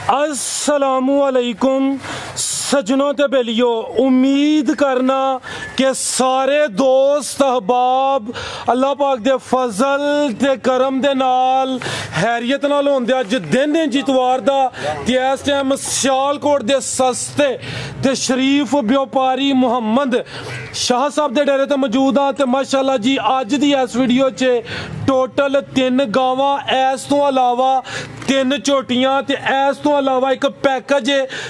अस्सलामुअलैकुम सजनों ते बेलियो, उम्मीद करना कि सारे दोस्त अहबाब अल्लाह पाक दे फजल ते करम दे नाल हैरियत नाल होंदे। अज दिन इतवार दा ते इस टाइम सियालकोट दे सस्ते ते शरीफ व्यापारी मुहम्मद शाह साहब दे डेरे ते मौजूद हाँ। ते माशाअल्लाह जी अज दी इस वीडियो च टोटल 3 गावां, इस तो अलावा 3 झोटियां ते इस तो अलावा एक पैकेज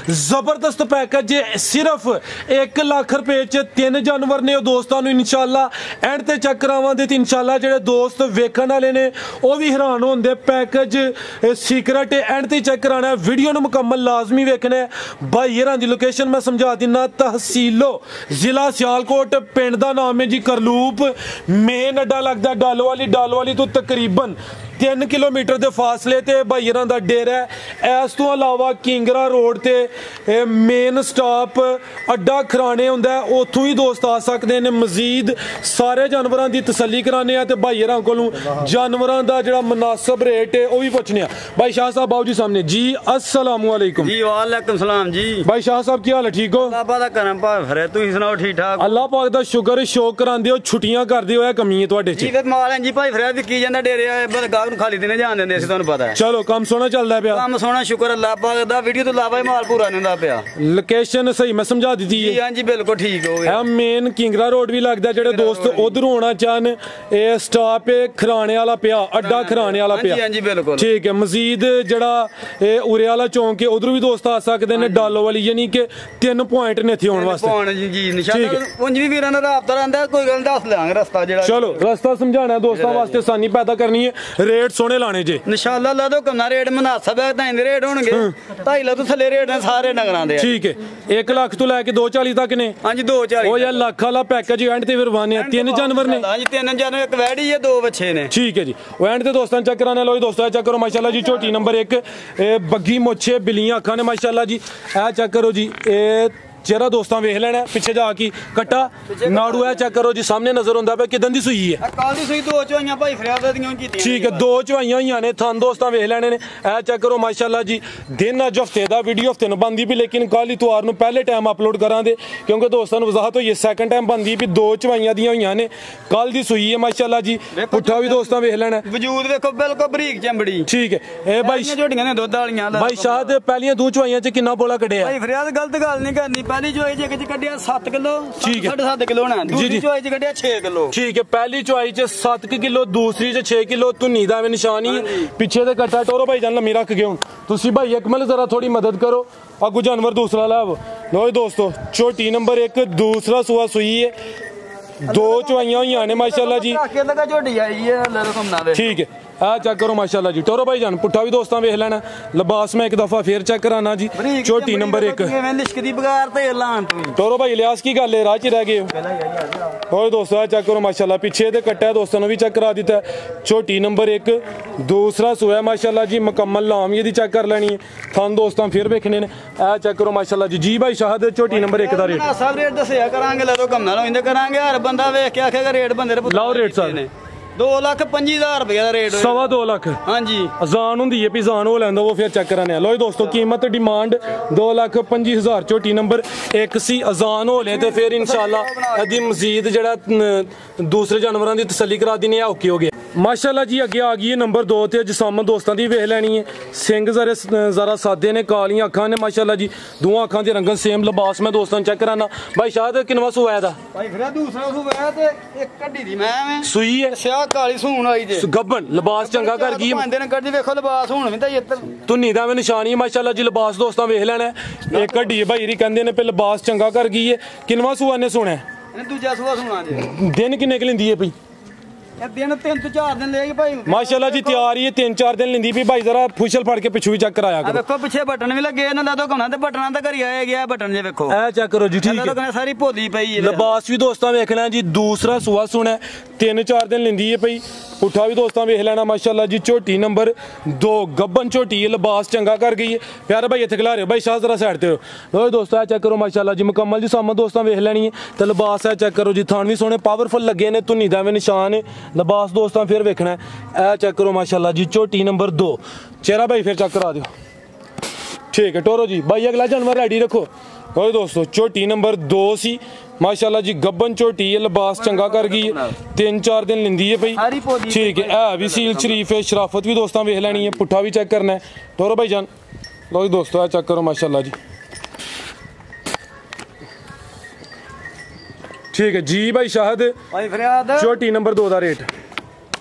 जबरदस्त पैकेज सिर्फ 1 लाख रुपए च 3 जानवर ने। दोस्तों इंशाल्लाह एंड ते चेक करावांगे ते इंशाल्लाह जेडे दोस्त वेखण वाले ने वो भी हैरान होंदे। पैकेज सीक्रेट एंड ते चेक कराना है, वीडियो नूं मुकम्मल लाजमी वेखना है। भाई दी लोकेशन मैं समझा दिना, तहसीलो जिला सियालकोट, पिंड दा नाम है जी करलूप। मेन अड्डा लगदा डालोवाली तो तकरीबन 3 किलोमीटर के फासले ते भाईयरां दा डेरा है। इस तो अलावा किंगरा रोड ते मेन स्टॉप अड्डा खराने हुंदा है, उत्थों ही दोस्त आ सकते हैं। मजीद सारे जानवरों की तसल्ली कराने आ ते भाईयरां कोलों जानवरों का जिहड़ा मुनासिब रेट है वह भी पुछने। भाई शाह साहब बाबू जी सामने जी, अस्सलामुअलैकुम जी। वालेकुम सलाम जी। भाई शाह साहब की हाल है? ठीक हो? अल्लाह पाक दा करम भावे, तुसीं सुनाओ ठीक ठाक? अल्लाह पाक दा शुक्र, शौक करांदे हो, छुट्टियां करदे हो, कमी है तुहाडे च? जी ते माल है जी भाई, फिर विकी जांदा डेरे खाली दिन जान देंदे, असीं तुहानूं पता है। चलो काम सोना चलदा पिया? काम सोना शुक्र अल्लाह पाक दा, वीडियो तो लावा ही माल पूरा नहीं हुंदा पिया। लोकेशन सही मैं समझा दी थी? जी हां जी बिल्कुल ठीक हो गया। मेन किंगरा रोड भी लगदा, जेडे दोस्त उधर होना चाहन ये स्टॉप है खराने वाला पिया, अड्डा खराने वाला पिया। हां जी बिल्कुल ठीक है। मजीद जड़ा उरे वाला चौंक है उधर भी दोस्त आ सकते हैं। डालो वाली यानी कि 3 पॉइंट ने थे होने वास्ते। जी इंशाल्लाह उंज भी वीरां दा राबता रहंदा, कोई गल दस लांगे रास्ता जेड़ा। चलो रास्ता समझाना है दोस्तों वास्ते, आसानी पैदा करनी है, रेट सोने लाने जे इंशाल्लाह। ला दो कन्ना रेट मुनासिब है, तां दे रेट होणगे 2.5 लाख तो थल्ले रेट ने सारे नगरां दे। ठीक है। 1 लाख तो लेके 240 तक ने? हां जी 240। ओ यार लाख वाला पैकेज एंड ते फिर वाने 3 जानवर ने? हां जी 3 जानवर, एक वैड़ी है, 2 बच्चे ने। ठीक है जी। वो एंड ते दोस्तों चेक कराने लो दोस्तों, चेक करो माशाल्लाह जी। झोटी नंबर 1 बग्गी मोछे बिलियां अखां ने माशाल्लाह जी। ए चेक करो जी, ए चेहरा दोस्तों वेख लेना, पिछे जाके कट्टा नाड़ू है चेक करो जी, सामने नजर होंदा पे किदन दी सूई है? कल दी सूई, 2 चवाइयां भाई फरियाद दियां कीतियां। ठीक है, 2 चवाइयां होईयां ने, थन दोस्तों वेख लेने ने। ए चेक करो माशाल्लाह जी। दिन अज हफ्ते दा वीडियो हफ्ते नूं बनदी भी, लेकिन कल इतवार नूं पहले टाइम अपलोड करांदे क्योंकि दोस्तों नूं वजाहत होई है सेकंड टाइम बनदी भी। 2 चवाइयां दियां होईयां ने, कल दी सूई है माशाल्लाह जी। पुट्ठा भी दोस्तों वेख लेना, वजूद देखो बिल्कुल बरीक चंबड़ी। ठीक है। ए भाई झोटियां ने दुध वालियां। भाई शायद पहलियां 2 चवाइयां च कितना बोला कढिया? भाई फरियाद गलत गल नहीं करनी, पहली चवाई च 7 किलो, ठीक है 7.5 किलो ना, दूसरी चवाई च कढ़िया 6 किलो। ठीक है, पहली चवाई च 7 किलो, दूसरी च 6 किलो। धुनी दा निशानी पीछे ते कट्टा टोरो भाई जान लम्मी रख गए हूं तुसी भाई अकमल जरा थोड़ी मदद करो, अगू जानवर दूसरा लाओ। लो दोस्तों झोटी नंबर 1 दूसरा सुआ सुई है, 2 चवाइयां हुई ने माशाल्लाह जी। ठीक है। आ चेक करो माशाल्लाह जी। टोरो भाई जान पुट्ठा भी दोस्तों वेख लेना, लिबास में एक दफा फिर चेक कराना जी। झोटी नंबर 1 टोरो भाई लिहाज की गल है, राह च रह गए हो दोस्तों। चेक करो माशाल्लाह, पीछे ते कट्टा दोस्तों ने भी चेक करा दिता है। झोटी नंबर 1 दूसरा सुआ माशाल्लाह जी, मुकम्मल लाम ये चेक कर लेनी है। थन दोस्तों फिर वेखने ने। आ चेक करो माशाल्लाह जी। जी भाई शाहद झोटी नंबर 1 दा रेट सब रेट दसिया करांगे, लो कम ना लो करांगे, हर बंदा वेख के आखेगा रेट बंदे लाओ रेट सारे 2,25,000 रुपया का रेट, 2.25 लाख। हाँ जी अजान होंदी है, जान हो लैंदा वो फिर चेक कराने। लो दोस्तों कीमत डिमांड 2,25,000 झोटी नंबर 1 सी। अजान हो ले तो फिर इंशाल्लाह अदी मजीद जड़ा दूसरे जानवरों की तसल्ली करा दी है, ओके हो गया माशाल्लाह जी। अगे आ गई है नंबर 2 ते जिसामत दोस्तों की वेख लैनी है। सिंग जरा सादे ने, कालियां अखां ने माशाल्लाह जी, 2 अखां दे रंगत सेम। लिबास में दोस्तों चेक कराना। भाई शायद किनवा सुआ है दा? भाई फिर दूसरा सुआ है ते एक कड्डी दी मैं सुई है, काली सून आई जे गब्बन। लिबास चंगा कर गई बंदे ने कड्डी, देखो लिबास हुन भी ते धुनी दा निशानी है माशाल्लाह जी। लिबास दोस्तों वेख लेना, एक कड्डी भाई री कहंदे ने पे लिबास चंगा कर गई है। किनवा सुआ ने सुना है? दूजा सुआ सुना जे। दिन किन्ने क लिंदी है भाई? दिन 3 तो 4 दिन लेगी भाई माशाल्लाह जी। तैयार ही 3-4 दिन लेंदी भी भाई, जरा फुशल फड़ के पिछू भी चेक कराया करो। देखो पीछे बटन भी लगे ना, ला दो कना ते बटना ते करी आया गया बटन जे देखो। ए चेक करो जी। ठीक है, सारी भोली पई है। लिबास भी दोस्तों वेखना जी, दूसरा सुआ सुना 3-4 दिन लेंदी है भाई। पुट्ठा भी दोस्तों वेख लेना माशाल्लाह जी। झोटी नंबर 2 गब्बन झोटी है, लिबास चंगा कर गई है। प्यारे भाई इत्थे खिला रहे हो भाई, शाह जरा साइड ते लो दोस्तों। चेक करो माशाल्लाह जी, मुकम्मल जी सामत दोस्तों वेख लेनी है। तो लिबास है चेक करो जी, थान भी सोने पावरफुल लगे ने, धुनी दा निशान है। लिबास दोस्तों फिर वेखना है। ए चेक करो माशाल्लाह जी। झोटी नंबर 2 चेहरा भाई फिर चेक करा दियो। ठीक है टोरो जी भाई अगला जानवर रेडी रखो। और दोस्तों झोटी नंबर 2 सी माशाल्लाह जी गब्बन झोटी है लिबास चंगा कर गई है 3-4 दिन लिंदी है भाई ठीक है भी सील शरीफ है शराफत भी दोस्तों वेख लैनी है पुट्ठा भी चेक करना है टोरो भाई जान लो जी दोस्तों चेक करो माशाल्लाह जी ठीक है जी भाई शाहद भाई फरियाद झोटी नंबर 2 का रेट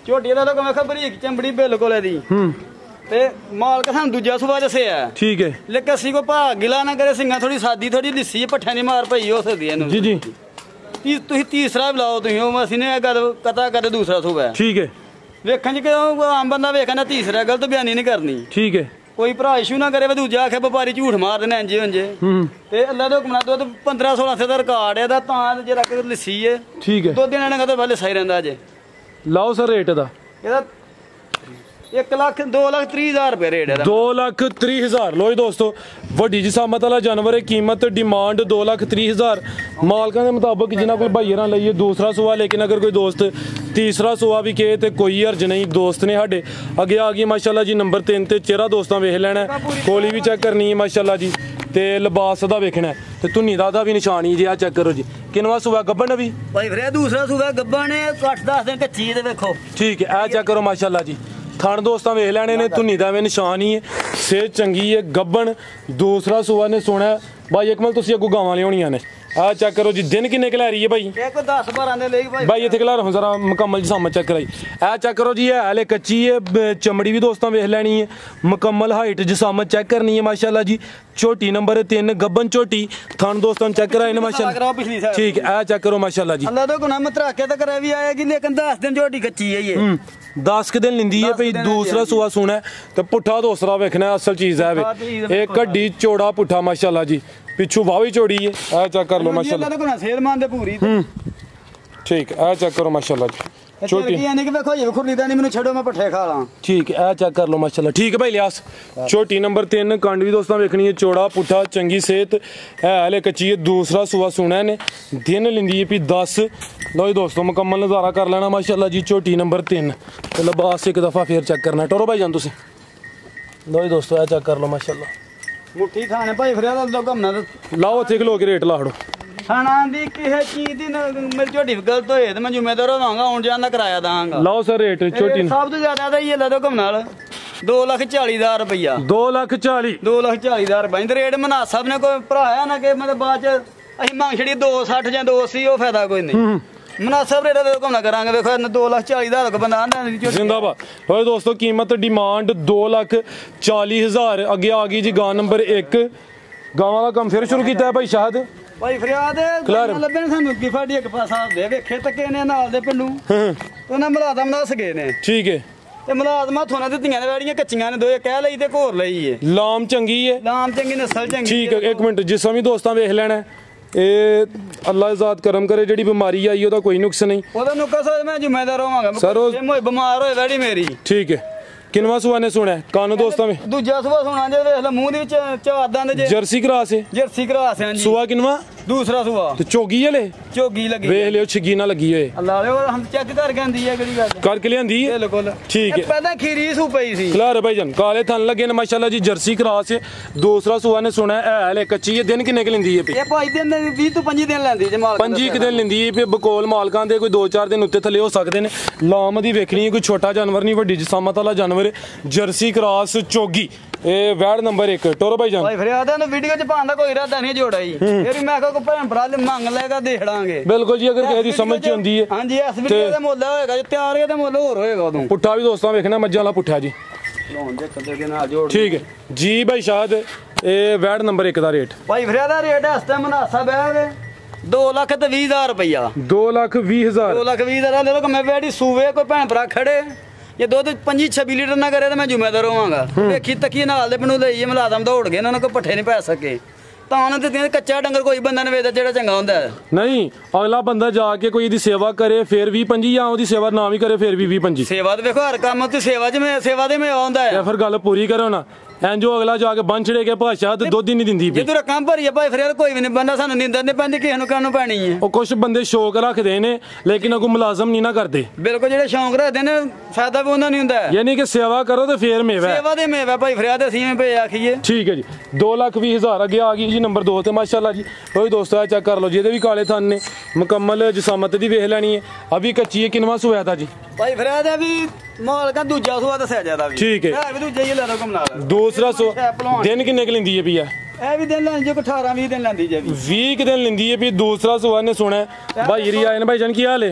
झोटी का तो मैं बरीक चमड़ी बिल्कुल दी ते माल का सानू दूजा सुबह जैसे है ठीक है लेकिन किसी को भाग गिला ना करे सिंगा थोड़ी सादी थोड़ी लिस्सी है पट्ठे नहीं मार पई हो सकती है जी जी तुसी तीसरा भी लाओ तुसी ओ ਅਸੀਂ ਨੇ ਗੱਲ ਕਤਾ ਕਰਦੇ ਦੂਸਰਾ ਸੁਬਾ ठीक है ਵੇਖਣ ਚ ਕਿ ਆਮ ਬੰਦਾ ਵੇਖਣਾ ਤੀਸਰਾ ਗਲਤ ਬਿਆਨੀ ਨਹੀਂ ਕਰਨੀ ठीक है ਕੋਈ ਭਰਾ ਇਸ਼ੂ ਨਾ ਕਰੇ ਦੂਜਾ ਆਖੇ ਵਪਾਰੀ ਝੂਠ ਮਾਰ ਦੇਣਾ ਇੰਜੇ ਉਂਜੇ ਤੇ ਅੱਲਾ ਦਾ ਹੁਕਮ ਨਾਲ ਦੁੱਧ 15-16 ਦਾ ਰਿਕਾਰਡ ਹੈ ਦਾ ਤਾਂ ਜੇ ਰੱਖ ਲਿੱਸੀ ਹੈ ठीक है ਦੋ ਦਿਨਾਂ ਨੇ ਕਦੇ ਪਹਿਲੇ ਸਹੀ ਰਹਿੰਦਾ ਜੇ ਲਾਓ ਸਰ ਰੇਟ ਦਾ ਇਹਦਾ 2,30,000 रुपए रेट है 2,30,000 लो जी दोस्तों वड्डी जिसामत वाला जानवर है कीमत डिमांड 2,30,000 मालका के मुताबिक जिन्हें कोई भाई लईए दूसरा सुआ लेकिन अगर कोई दोस्त तीसरा सुआ भी कहे तो कोई हर्ज नहीं दोस्त ने साढ़े अगे आ गई माशाल्लाह जी नंबर 3 ते चेहरा दोस्तों वेख लेना कोली भी चेक करनी है माशाल्लाह जी ते लिबास दा वेखना है ते धुनी दा भी निशानी जी आ चेक करो जी किनवा सुआ गब्बन भी भाई फिर दूसरा सुआ गब्बन है 8-10 दिन कच्ची है देखो ठीक है आ चेक करो माशाल्लाह जी थान दोस्तों वेख लैने ने धुनी का भी निशान ही है सेहत चंगी है गब्बन दूसरा सुआ ने सोना भाई एक मिल तुम अगू गावां लियानियां ने आ चेक करो जी दिन किन्ने क लै रही है भाई 10-12 दे लेगी भाई इत्थे खला रहो जरा मुकम्मल जिसामत चेक कराई आ चेक करो जी है हले कच्ची है चमड़ी भी दोस्तों वेख लैनी है मुकम्मल हाइट जिसामत चेक करनी है माशाल्लाह जी झोटी नंबर 3 गब्बन झोटी थान दोस्तों चेक कराई ने माशाल्लाह ठीक है आ चेक करो माशाल्लाह जी अल्लाह तो गुनाह मत रखे तो करे भी आएगी लेकिन 10 दिन झोटी कच्ची है ये 10 के दिन लिंदी है भाई दूसरा सुआ सुना तो पुट्ठा दूसरा वेखना असल चीज है एक हड्डी चौड़ा पुट्ठा माशाल्लाह जी पिछू वावी चौड़ी है आ चेक कर लो माशाल्लाह सेल मान दे पूरी ठीक है आ चेक करो माशाल्लाह जी छोटी यानी कि देखो ये खुरली दा नहीं मैंने छोड़ो मैं पट्ठे खा ला ठीक है आ चेक कर लो माशाल्लाह ठीक है भाई लियास छोटी नंबर 3 कंड भी दोस्तों वेखनी है चौड़ा पुट्ठा चंगी सेहत है हले कच्ची है दूसरा सुआ सुना ने दिन लिंदी है भी 10 लो जी दोस्तों मुकम्मल नज़ारा कर लेना माशाल्लाह जी झोटी नंबर 3 तो लिबास एक दफ़ा फिर चेक करना टोरो भाई जान तुम लो जी दोस्तों आ चेक कर लो माशाल्लाह मुट्ठी खाने भाई फिर तो घूमना लाओ इतने किलो के रेट ला खड़ो खाना दी किसी चीज दी मेरी झोटी गलत होए तो मैं जिम्मेदार होवांगा आउण जान दा किराया दांगा लाओ सर रेट झोटी सब तो ज्यादा तो ये ला दो घूमना 2,40,000 रुपया 2,40,000 2,40,000 रुपया रेट मुनासिब ने कोई भराया ना कि मतलब बाद च ਅਸੀਂ ਮੰਗ ਛੜੀ 260 ਜਾਂ 280 ਉਹ ਫਾਇਦਾ ਕੋਈ ਨਹੀਂ मुनासिब रेट दे घूमना करांगे देखो 2,40,000 का बंदा आंदा जिंदाबाद और दोस्तों कीमत डिमांड 2,40,000 अगे आ गई जी गां नंबर 1 गावां का कम फिर शुरू किया है भाई शाहद भाई फरियाद ਲੱਭੇ ਨੇ ਸਾਨੂੰ ਗਿਫਟ ਇੱਕ ਪਾਸਾ ਦੇ ਵੇਖੇ ਤੱਕੇ ਨੇ ਨਾਲ ਦੇ ਪਿੰਡੂ ਉਹਨਾਂ ਮਲਾਜ਼ਮ ਦੱਸ ਗਏ ਨੇ ठीक है ਤੇ ਮਲਾਜ਼ਮਾਂ ਥੋਨਾਂ ਦਿੱਤੀਆਂ ਨੇ ਵੈੜੀਆਂ ਕੱਚੀਆਂ ਨੇ ਦੋ ਕਹਿ ਲਈ ਤੇ ਘੋਰ ਲਈ ਏ ਲਾਮ ਚੰਗੀ ਏ ਲਾਮ ਚੰਗੀ ਨਸਲ ਚੰਗੀ ठीक है एक मिनट जिस भी दोस्तां वेख लेना अल्लाह इजाद करम करे जी बीमारी आई ओदा कोई नुक्स नहीं ओदा नुक्स मैं जिम्मेदार होवांगा सर मैं बीमार होए वैडी मेरी ठीक है किनवा सुआ ने सुना कान दोस्तां में दूजा सुआ सुना जे वेख ले मुंह दे विच चादां दे जर्सी क्रॉस है जर्सी क्रॉस है जी सुआ किनवा दूसरा सुआ ते चोगी हले चोगी लगी वेख लियो छगी ना लगी होए अल्लाह रे हम चेक कर के आंदी है केड़ी गल करके लियांदी है बिल्कुल ठीक है पहले खीरी सु पई सी खलार भाई जान काले थन लगे ने माशाल्लाह जी जर्सी क्रॉस है दूसरा सुआ ने सुना है हले कच्ची है दिन किन्ने के लिंदी है ये 5 दिन 20 तो 25 दिन लैंदी जे माल 25 दिन लिंदी है बकोल मालकां दे कोई 2-4 दिन उत्ते थले हो सकदे ने लाम दी वेखनी है कोई छोटा जानवर नहीं वड्डी जिसामत वाला जानवर जर्सी क्रॉस चोगी ए वैड नंबर 1 टोरो भाई जान भाई फरियाद ने वीडियो च पांदा कोई इरादा नहीं जोड़ा ही फिर मैं को भैन भरा ले मांग लेगा देख लांगे बिल्कुल जी अगर किसी दी समझ च आंदी है हां जी इस वीडियो दा मुੱਲ होएगा जे तैयार है ते मुੱਲ ਹੋਰ होएगा उदों पुट्ठा भी दोस्तों वेखना मज्जां वाला पुट्ठा जी लोन दे कदे दे नाल जोड़ ठीक है जी भाई शायद ए वैड नंबर 1 दा रेट भाई फरियाद दा रेट इस टाइम मुनासिब है 2,20,000 रुपया 2,20,000 2,20,000 ले लो मैं वेड़ी सूवे कोई भैन भरा खड़े ये दुध 25-26 लीटर ना करे तो मैं जिम्मेदार होवांगा देखी तकी नाल दे बनू लईए मुलाजम दौड़ गए उन्होंने कोई पट्ठे नहीं पै सके ਤਾਂ ਉਹਨਾਂ ਦਿੱਤੀਆਂ ਕੱਚਾ ਡੰਗਰ ਕੋਈ ਬੰਦਾ ਨੇ ਵੇਚਦਾ ਜਿਹੜਾ ਚੰਗਾ ਹੁੰਦਾ ਨਹੀਂ ਅਗਲਾ ਬੰਦਾ ਜਾ ਕੇ ਕੋਈ ਇਹਦੀ ਸੇਵਾ ਕਰੇ ਫਿਰ ਵੀ 25 ਜਾਂ ਉਹਦੀ ਸੇਵਾ ਨਾ ਵੀ ਕਰੇ ਫਿਰ ਵੀ 20-25 ਸੇਵਾ ਤੇ ਵੇਖੋ ਹਰ ਕੰਮ ਤੇ ਸੇਵਾ ਜਿਵੇਂ ਸੇਵਾ ਦੇ ਮੈਂ ਆਉਂਦਾ ਹੈ ਫਿਰ ਗੱਲ ਪੂਰੀ ਕਰੋ ਨਾ ਐਂਜੋ ਅਗਲਾ ਜਾ ਕੇ ਬੰਨ ਛੜੇ ਕੇ ਭਾਸ਼ਾ ਤੇ ਦੁੱਧ ਹੀ ਨਹੀਂ ਦਿੰਦੀ ਪਈ। ਜਦੋਂ ਰਕਮ ਭਰੀ ਆ ਭਾਈ ਫਿਰ ਯਾਰ ਕੋਈ ਵੀ ਨਹੀਂ ਬੰਦਾ ਸਾਨੂੰ ਨਿੰਦਰ ਨਹੀਂ ਪੈਂਦੀ ਕਿਸੇ ਨੂੰ ਕਾਹਨੂੰ ਪੈਣੀ ਹੈ। ਉਹ ਕੁਝ ਬੰਦੇ ਸ਼ੌਕ ਰੱਖਦੇ ਨੇ ਲੇਕਿਨ ਅਗੂ ਮੁਲਾਜ਼ਮ ਨਹੀਂ ਨਾ ਕਰਦੇ। ਬਿਲਕੁਲ ਜਿਹੜੇ ਸ਼ੌਂਕ ਰੱਖਦੇ ਨੇ ਫਾਇਦਾ ਵੀ ਉਹਨਾਂ ਨਹੀਂ ਹੁੰਦਾ। ਯਾਨੀ ਕਿ ਸੇਵਾ ਕਰੋ ਤੇ ਫੇਰ ਮੇਵਾ ਸੇਵਾ ਦੇ ਮੇਵਾ ਭਾਈ ਫਰਿਆਦ ਅਸੀਂ ਭੇ ਆਖੀਏ। ਠੀਕ ਹੈ ਜੀ 2,20,000 ਅੱਗੇ ਆ ਗਈ ਜੀ ਨੰਬਰ 2 ਤੇ ਮਾਸ਼ਾਅੱਲਾ ਜੀ। ਕੋਈ ਦੋਸਤੋ ਚੈੱਕ ਕਰ ਲਓ ਜੀ ਇਹਦੇ ਵੀ ਕਾਲੇ ਥਣ ਨੇ ਮੁਕੰਮਲ ਜਸਾਮਤ ਦੀ ਵੇਖ ਲੈਣੀ ਹੈ। ਅਭੀ ਕੱਚੀ ਹੈ ਕਿਨਵਾ ਸੋਇਆ था जी भाई फरियाद है भी माल का दूजा सुआ दसिया ज्यादा भी ठीक है भी दूजा ही ले लो कम नाल दूसरा सो दिन किन्ने क लिंदी है भी ए भी दिन लें जो 18-20 दिन लेंदी जे भी 20 दिन लिंदी है भी दूसरा सुआ ने सुना भाई री आए ने भाई जान की हाल है।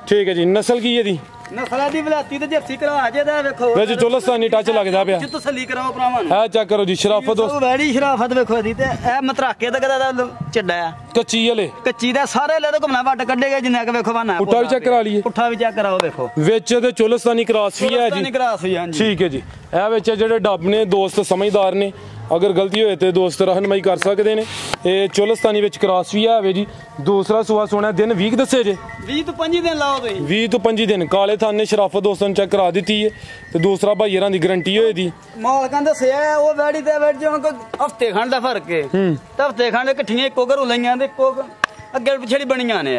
ठीक है जी नस्ल की है दी नस्ल दी बलाती ते जर्सी करा जे दा देखो वैसे चोलस्तानी टच लगदा पिया जी तसल्ली कराओ भरावां है चेक करो जी शराफत दोस्त वैड़ी शराफत देखो दी ते ए मतराके दा कदा चड्डा है कच्ची हले कच्ची दा सारे ले तो घुमना वट कड्डेगा जिन्ना के देखो बना पुट्ठा भी चेक करा लिए पुट्ठा भी चेक कराओ देखो विच ते चोलस्तानी क्रॉस भी है जी क्रॉस भी हां जी। ठीक है जी ए विच जेडे डब ने दोस्त समझदार ने अगर गलती होए तो दोस्त रहनमाई कर सकते हैं। ये चोलस्तानी विच क्रॉस भी है जी। दूसरा सुहा सोना दिन 20 दसे जे 20 तो 25 दिन लाओ तुसीं 20 तो 25 दिन काले थान ने शराफत दोस्तों ने चेक करा दी है तो दूसरा भाई दी गारंटी होए दी मालकां दस्सिया वो वैड़ी ते वैड़ जो हफ्ते खंड दा फर्क है हफ्ते खंड इकट्ठियां इक्को घरों लईयां ते इक्को अग्गे पिछड़ी बणीਆਂ ने।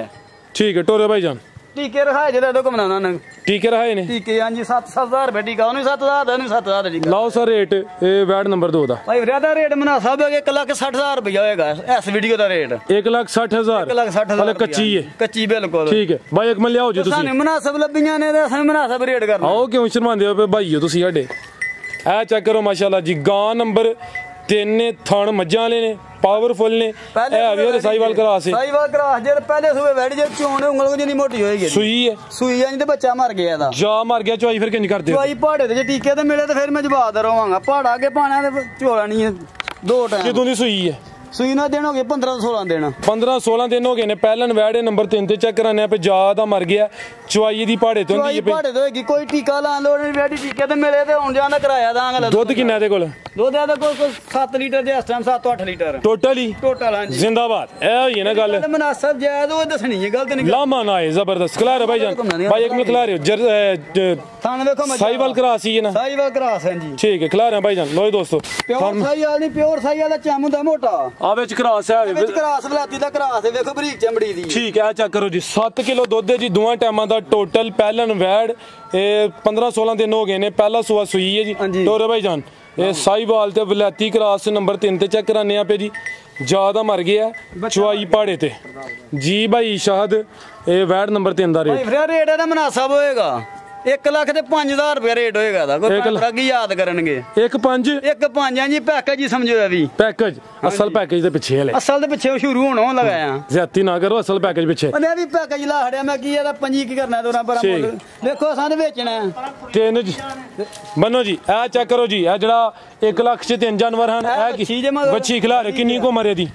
ठीक है टोरे भाई जान टीके रखाए जे दो घुमना ना टीके रखाए ने टीके हां जी 7,000 रुपए टीका उन्हें 7,000 दा नहीं 7,000 टीका लाओ sir rate A ward number 2 दा भाई फरियादा रेट मुनासिब है 1,60,000 रुपया होएगा इस वीडियो दा रेट 1,60,000 1,60,000 कच्ची है कच्ची बिल्कुल। ठीक है भाई एक मिल लियाओ जी तुसी सानू मुनासिब लब्बियां ने ते असां मुनासिब रेट करना आओ क्यों शर्मांदे हो भाईओ तुसी साडे ए चेक करो माशाल्लाह जी गां नंबर 3 ने थण मज्जां वाले ने पावरफुल ने ए अभी और साईवाल क्रॉस है साईवाल क्रॉस जे पहले सुबह बैठ जे चोण उंगल को जिनी मोटी होएगी सुई है सुई है ते बच्चा मर गया दा जा मर गया चवाई फिर किंज करदे चवाई पहाड़े ते जे टीके ते मिले ते फिर मैं जवाब रवांगा पहाड़ा के पाना ते चोला नहीं है दो टाइम किदों दी सुई है सुई ना दिन हो गए 15-16 दिन 15-16 दिन हो गए ने पहलन वैड़े नंबर 3 ते चेक कराने पे ज्यादा मर गया चवाई दी पहाड़े तो होंदी है पहाड़े तो होगी कोई टीका लान लोड़ नहीं वैड़ी टीके ते मिले ते हुन जांदा किराया दांगा दुध किन्ना दे कोल दुध दा कोई 7 लीटर दे इस टाइम 7-8 लीटर टोटल हां जी जिंदाबाद ए होई ना गल मुनासिब जायज वो दसनी है गलत नहीं लामा ना है जबरदस्त खिला रहे भाई जान भाई एक मिनट खिला रहे हो थाने देखो साईवाल क्रॉस ही है ना साईवाल क्रॉस है जी। ठीक है खिला रहे हैं भाई जान लो दोस्तों प्योर साईवाल नहीं प्योर साईवाल दा चम हुंदा मोटा आ विच क्रॉस है विच क्रॉस बलाती दा क्रॉस है देखो बरीक चमड़ी दी। ठीक है चेक करो जी 7 किलो दुध है जी दोवां टाइमां दा टोटल पहलन वैड़ 15-16 दिन हो गए ने पहला सुआ सुई है जी टोरे भाई जान ये साईवाल ते वलैती क्रॉस नंबर 3 ते चेक कराने आ पे जी ज्यादा मर गया चवाई पहाड़े ते जी भाई शाहद ये वैड़ नंबर 3 दा रेट भाई रेट दा मुनासिब होएगा 1,05,000 रुपया रेट होएगा दा कोई की याद करनगे 1,5 हां जी पैकेज ही समझो अभी पैकेज असल पैकेज दे पीछे है असल दे पीछे शुरू होना लगाया ज्यादती ना करो असल पैकेज पीछे मैं भी पैकेज ला हड़या मैं की यार पंजी की करना दोरा पर देखो असां ते बेचना है तीन जी बनो जी ए चेक करो जी ए जेड़ा 1 लाख च 3 जानवर हैं ए की बच्ची खिला रहे किन्नी को मरे दी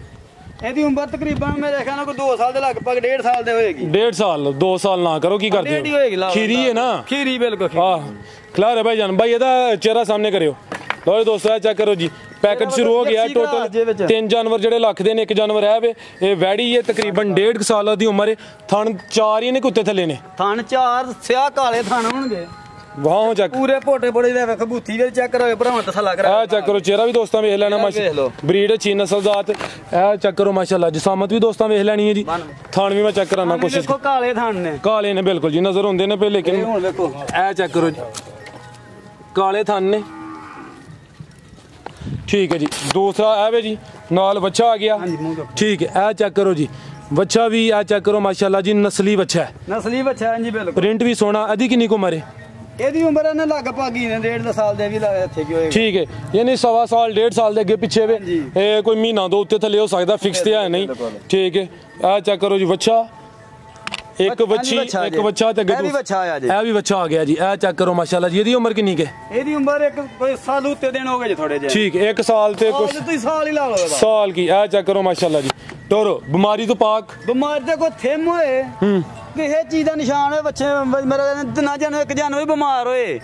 ਇਹਦੀ ਉਮਰ ਤਕਰੀਬਨ ਮੇਰੇ ਖਿਆਲ ਨਾਲ ਕੋਈ 2 ਸਾਲ ਦੇ ਲਗਭਗ 1.5 ਸਾਲ ਦੇ ਹੋਏਗੀ 1.5 ਸਾਲ 2 ਸਾਲ ਨਾ ਕਰੋ ਕੀ ਕਰਦੇ ਹੋ ਖੀਰੀ ਹੈ ਨਾ ਖੀਰੀ ਬਿਲਕੁਲ ਹਾਂ ਖਿਲਾ ਰਹੇ ਭਾਈ ਜਾਨ ਭਾਈ ਇਹਦਾ ਚਿਹਰਾ ਸਾਹਮਣੇ ਕਰਿਓ ਲੋ ਦੋਸਤੋ ਚੈੱਕ ਕਰੋ ਜੀ पैकेट शुरू हो गया टोटल 3 जानवर जेडे लख दे ने 1 जानवर है वे ये वैड़ी है तकरीबन 1.5 साल दी उम्र है थन 4 ही ने कुत्ते थले ने थन 4 स्याह काले थन होंगे वाह चेक पूरे पोटे पोटे दे वेख बूथी वे चेक करो भरावां तसला करा आ चेक करो चेहरा भी दोस्तां वेख लेना माशाल्लाह ब्रीड अच्छी नस्ल जात आ चेक करो माशाल्लाह जसामत भी दोस्तां वेख लेनी है जी थान भी मैं चेक कराना कोशिश देखो काले थान ने बिल्कुल जी नजर होंदे ने पे लेकिन हुन देखो आ चेक करो जी काले थान ने ठीक है जी दूसरा है जी नाल बच्चा आ गया ठीक है आ चेक करो जी बच्चा भी आ चेक करो माशाल्लाह जी नस्ली बच्चा है जी बिल्कुल प्रिंट भी सोना अदी किन्नी को मरे ਇਹਦੀ ਉਮਰ ਨੇ ਲਗਭਗ ਹੀ ਨੇ 1.5 ਸਾਲ ਦੇ ਵੀ ਇੱਥੇ ਕੀ ਹੋਏਗਾ ਠੀਕ ਹੈ ਯਾਨੀ 1.5 ਸਾਲ 1.5 ਸਾਲ ਦੇ ਅੱਗੇ ਪਿੱਛੇ ਵੇ ਇਹ ਕੋਈ ਮਹੀਨਾ ਦੋ ਉੱਤੇ ਥੱਲੇ ਹੋ ਸਕਦਾ ਫਿਕਸ ਤੇ ਹੈ ਨਹੀਂ ਠੀਕ ਹੈ ਆ ਚੈੱਕ ਕਰੋ ਜੀ ਬੱਚਾ ਇੱਕ ਬੱਚੀ ਇੱਕ ਬੱਚਾ ਤੇ ਅੱਗੇ ਇਹ ਵੀ ਬੱਚਾ ਆਇਆ ਜੀ ਇਹ ਵੀ ਬੱਚਾ ਆ ਗਿਆ ਜੀ ਇਹ ਚੈੱਕ ਕਰੋ ਮਾਸ਼ਾਅੱਲਾ ਜੀ ਇਹਦੀ ਉਮਰ ਕਿੰਨੀ ਹੈ ਇਹਦੀ ਉਮਰ ਇੱਕ ਕੋਈ ਸਾਲ ਉੱਤੇ ਦਿਨ ਹੋ ਗਏ ਜੀ ਥੋੜੇ ਜਿਹੇ ਠੀਕ ਹੈ 1 ਸਾਲ ਤੇ ਕੁਝ ਤੁਸੀਂ ਸਾਲ ਹੀ ਲਾ ਲਓ ਇਹਦਾ ਸਾਲ ਕੀ ਇਹ ਚੈੱਕ ਕਰੋ ਮਾਸ਼ਾਅੱਲਾ ਜੀ ਟੋਰੋ ਬਿਮਾਰੀ ਤੋਂ ਪਾਕ ਬਿਮਾਰੀ ਤੇ ਕੋਈ ਥਿਮ ਹੋਏ ਕਿਸੇ ਚੀਜ਼ ਦਾ ਨਿਸ਼ਾਨ ਹੋਏ ਬੱਚੇ ਮੇਰਾ ਨਾ ਜਾਣੇ ਇੱਕ ਜਾਨਵਰ ਵੀ ਬਿਮਾਰ ਹੋਏ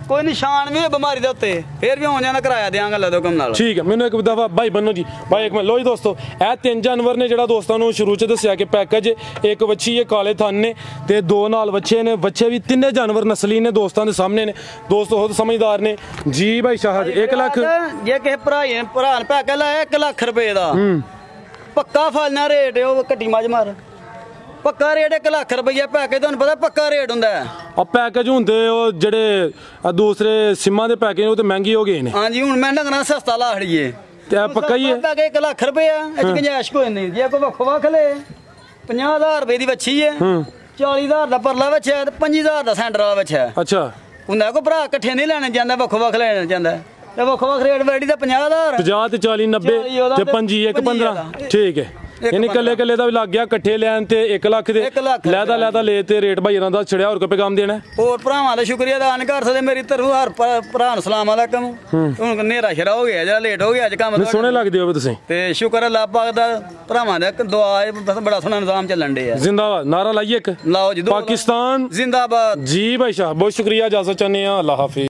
ਕੋਈ ਨਿਸ਼ਾਨ ਵੀ ਬਿਮਾਰੀ ਦੇ ਉੱਤੇ ਫੇਰ ਵੀ ਹੋ ਜਾਣਾ ਕਿਰਾਇਆ ਦੇਾਂਗਾ ਲੈ ਦੋ ਕੰਮ ਨਾਲ ਠੀਕ ਹੈ। ਮੈਨੂੰ ਇੱਕ ਦਫਾ ਭਾਈ ਬੰਨੋ ਜੀ, ਭਾਈ ਇੱਕ ਮਿੰਟ ਲੋ ਜੀ ਦੋਸਤੋ, ਇਹ 3 ਜਾਨਵਰ ਨੇ ਜਿਹੜਾ ਦੋਸਤਾਂ ਨੂੰ ਸ਼ੁਰੂ ਚ ਦੱਸਿਆ ਕਿ ਪੈਕੇਜ ਇੱਕ ਵੱਛੀ ਹੈ ਕਾਲੇ ਥਣ ਨੇ ਤੇ 2 ਨਾਲ ਵੱਛੇ ਨੇ। ਵੱਛੇ ਵੀ ਤਿੰਨੇ ਜਾਨਵਰ ਨਸਲੀ ਨੇ, ਦੋਸਤਾਂ ਦੇ ਸਾਹਮਣੇ ਨੇ, ਦੋਸਤ ਬਹੁਤ ਸਮਝਦਾਰ ਨੇ ਜੀ। ਭਾਈ ਸ਼ਾਹਦ 1 ਲੱਖ ਜੇ ਕਿਸੇ ਭਰਾ ਨੇ ਪੈਕੇਜ ਲਾਇਆ 1 ਲੱਖ ਰੁਪਏ ਦਾ ਪੱਕਾ ਫਲਣਾ ਰੇਟ, ਉਹ ਘੱਟੀ ਮੱਝ ਮਾਰ ਪੱਕਾ ਰੇਟ 1 ਲੱਖ ਰੁਪਈਆ ਪੈਕੇਜ, ਤੁਹਾਨੂੰ ਪਤਾ ਪੱਕਾ ਰੇਟ ਹੁੰਦਾ ਹੈ। ਆ ਪੈਕੇਜ ਹੁੰਦੇ ਉਹ ਜਿਹੜੇ ਦੂਸਰੇ ਸਿੰਮਾਂ ਦੇ ਪੈਕੇਜ ਉਹ ਤੇ ਮਹਿੰਗੇ ਹੋ ਗਏ ਨੇ। ਹਾਂਜੀ ਹੁਣ ਮੈਂ ਡੰਗਰਾਂ ਸਸਤਾ ਲਾ ਖੜੀਏ ਤੇ ਇਹ ਪੱਕਾ ਹੀ ਹੈ ਪੈਕੇਜ 1 ਲੱਖ ਰੁਪਇਆ ਇਹ ਗੁੰਜਾਇਸ਼ ਕੋਈ ਨਹੀਂ। ਜੇ ਕੋਈ ਵੱਖ ਵੱਖ ਲੈ 50,000 ਰੁਪਏ ਦੀ ਵੱਛੀ ਹੈ, 40,000 ਦਾ ਪਰਲਾ ਵੱਛਾ ਤੇ 25,000 ਦਾ ਸੈਂਟਰ ਵਾਲਾ ਵੱਛਾ। ਅੱਛਾ ਹੁੰਦਾ ਕੋਈ ਭਰਾ ਇਕੱਠੇ ਨਹੀਂ ਲੈਣੇ ਜਾਂਦਾ, ਵੱਖ ਵੱਖ ਲੈਣਾ ਜਾਂਦਾ ਤੇ ਵੱਖ ਵੱਖ ਰੇਟ ਵੈਡੀ ਦਾ 50,000 50 ਤੇ 40 90 ਤੇ 25 1 15 ਠੀਕ ਹੈ। ਯਾਨੀ ਕੱਲੇ ਦਾ ਵੀ ਲੱਗ ਗਿਆ ਇਕੱਠੇ ਲੈਣ ਤੇ 1 ਲੱਖ ਦੇ ਲੈਦਾ ਲੈ ਤੇ ਰੇਟ ਭਾਈ ਇਹਨਾਂ ਦਾ ਛੜਿਆ। ਹੋਰ ਕੋਈ ਪੈਗਾਮ ਦੇਣਾ? ਹੋਰ ਭਰਾਵਾਂ ਦਾ ਸ਼ੁਕਰੀਆ ਅਦਾ ਨਹੀਂ ਕਰ ਸਕਦੇ ਮੇਰੀ ਤਰਫੋਂ, ਹਰ ਭਰਾ ਨੂੰ ਸਲਾਮ ਅਲੈਕਮ। ਹੁਣ ਹਨੇਰਾ ਸ਼ਰਾ ਹੋ ਗਿਆ, ਜਿਹੜਾ ਲੇਟ ਹੋ ਗਿਆ ਅੱਜ ਕੰਮ ਸੋਹਣੇ ਲੱਗਦੇ ਹੋ ਤੁਸੀਂ ਤੇ ਸ਼ੁਕਰ ਅੱਲਾਹ ਪਾਕ ਦਾ, ਭਰਾਵਾਂ ਦਾ ਦੁਆ ਹੈ, ਬੜਾ ਸੋਹਣਾ ਨਿਜ਼ਾਮ ਚੱਲਣ ਡੇ ਆ। ਜ਼ਿੰਦਾਬਾਦ ਨਾਰਾ ਲਾਈਏ ਇੱਕ, ਲਾਓ ਜੀ, ਪਾਕਿਸਤਾਨ ਜ਼ਿੰਦਾਬਾਦ ਜੀ। ਭਾਈ ਸ਼ਾਹ ਬਹੁਤ ਸ਼ੁਕਰੀਆ, ਇਜਾਜ਼ਤ ਚਾਹੁੰਦੇ ਆ, ਅੱਲਾਹ ਹਾਫਿਜ਼।